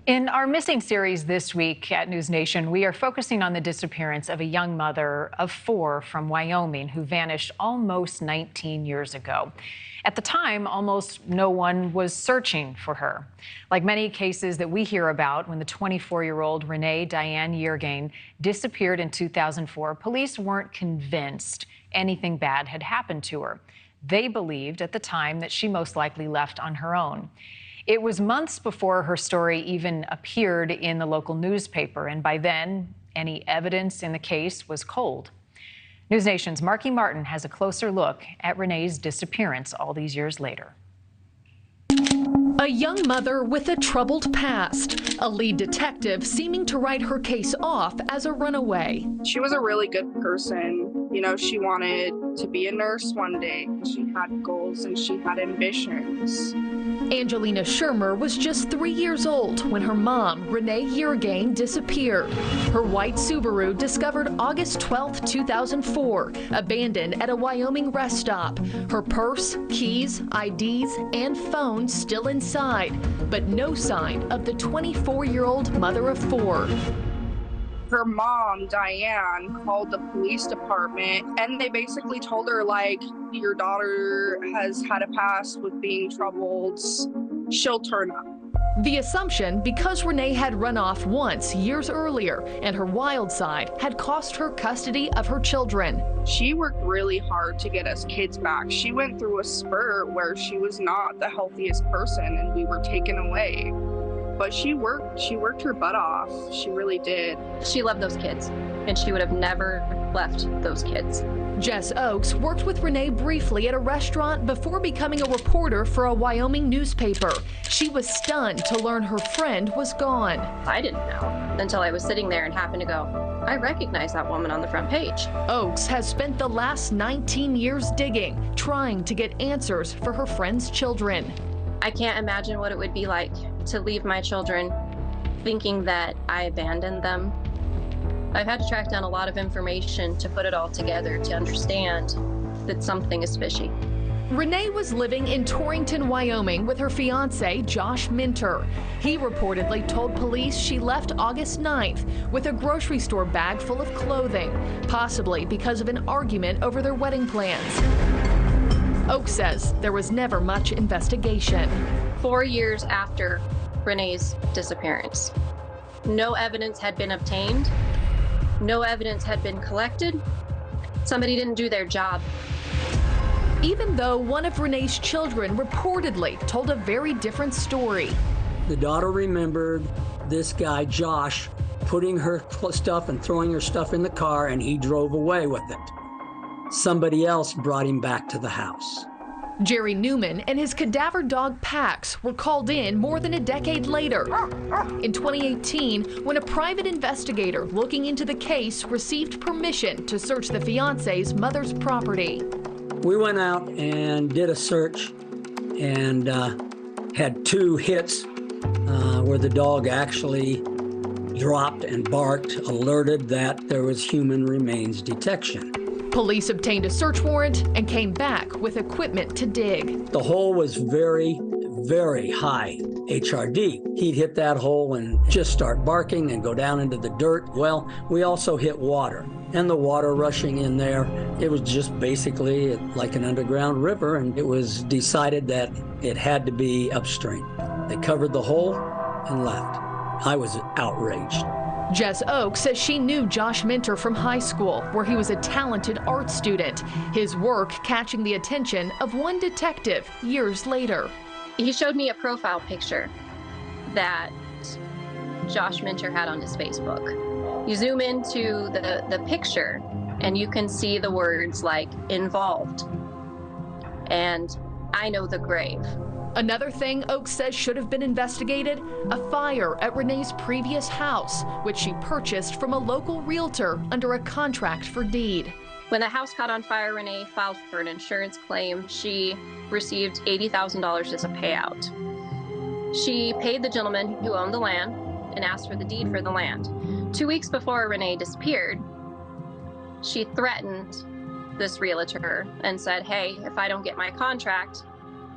In our missing series this week at NewsNation, we are focusing on the disappearance of a young mother of 4 from Wyoming who vanished almost 19 years ago. At the time, almost no one was searching for her. Like many cases that we hear about, when the 24-year-old Renee Yeargain disappeared in 2004, police weren't convinced anything bad had happened to her. They believed at the time that she most likely left on her own. It was months before her story even appeared in the local newspaper, and by then, any evidence in the case was cold. NewsNation's Marky Martin has a closer look at Renee's disappearance all these years later. A young mother with a troubled past, a lead detective seeming to write her case off as a runaway. She was a really good person. You know, she wanted to be a nurse one day. She had goals and she had ambitions. Angelina Schirmer was just 3 years old when her mom, Renee Yeargain, disappeared. Her white Subaru discovered August 12, 2004, abandoned at a Wyoming rest stop. Her purse, keys, IDs, and phone still inside, but no sign of the 24-year-old mother of 4. Her mom, Diane, called the police department and they basically told her, like, your daughter has had a past with being troubled. She'll turn up. The assumption, because Renee had run off once years earlier and her wild side had cost her custody of her children. She worked really hard to get us kids back. She went through a spurt where she was not the healthiest person and we were taken away. But she worked her butt off. She really did. She loved those kids, and she would have never left those kids. Jess Oakes worked with Renee briefly at a restaurant before becoming a reporter for a Wyoming newspaper. She was stunned to learn her friend was gone. I didn't know until I was sitting there and happened to go, I recognize that woman on the front page. Oakes has spent the last 19 years digging, trying to get answers for her friend's children. I can't imagine what it would be like to leave my children thinking that I abandoned them. I've had to track down a lot of information to put it all together to understand that something is fishy. Renee was living in Torrington, Wyoming with her fiance, Josh Minter. He reportedly told police she left August 9th with a grocery store bag full of clothing, possibly because of an argument over their wedding plans. Oak says there was never much investigation. 4 years after Renee's disappearance, no evidence had been obtained, no evidence had been collected. Somebody didn't do their job. Even though one of Renee's children reportedly told a very different story. The daughter remembered this guy, Josh, putting her stuff and throwing her stuff in the car, and he drove away with it. Somebody else brought him back to the house. Jerry Newman and his cadaver dog Pax were called in more than a decade later. In 2018, when a private investigator looking into the case received permission to search the fiance's mother's property. We went out and did a search and had 2 hits where the dog actually dropped and barked, alerted that there was human remains detection. Police obtained a search warrant and came back with equipment to dig. The hole was very, very high HRD. He'd hit that hole and just start barking and go down into the dirt. Well, we also hit water, and the water rushing in there, it was just basically like an underground river, and it was decided that it had to be upstream. They covered the hole and left. I was outraged. Jess Oakes says she knew Josh Minter from high school, where he was a talented art student, his work catching the attention of one detective years later. He showed me a profile picture that Josh Minter had on his Facebook. You zoom into the picture and you can see the words like involved and I know the grave. Another thing Oakes says should have been investigated, a fire at Renee's previous house, which she purchased from a local realtor under a contract for deed. When the house caught on fire, Renee filed for an insurance claim. She received $80,000 as a payout. She paid the gentleman who owned the land and asked for the deed for the land. 2 weeks before Renee disappeared, she threatened this realtor and said, hey, if I don't get my contract,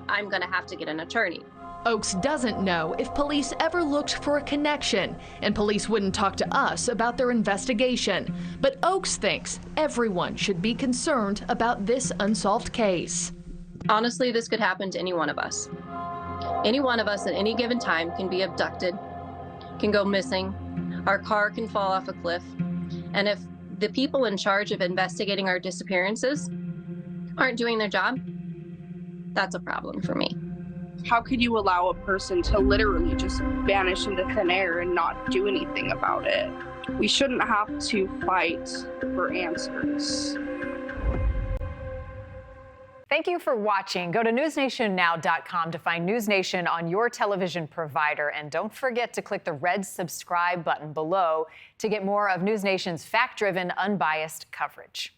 I'm going to have to get an attorney. Oaks doesn't know if police ever looked for a connection, and police wouldn't talk to us about their investigation. But Oaks thinks everyone should be concerned about this unsolved case. Honestly, this could happen to any one of us. Any one of us at any given time can be abducted, can go missing, our car can fall off a cliff, and if the people in charge of investigating our disappearances aren't doing their job, that's a problem for me. How could you allow a person to literally just vanish into thin air and not do anything about it? We shouldn't have to fight for answers. Thank you for watching. Go to newsnationnow.com to find NewsNation on your television provider. And don't forget to click the red subscribe button below to get more of NewsNation's fact-driven, unbiased coverage.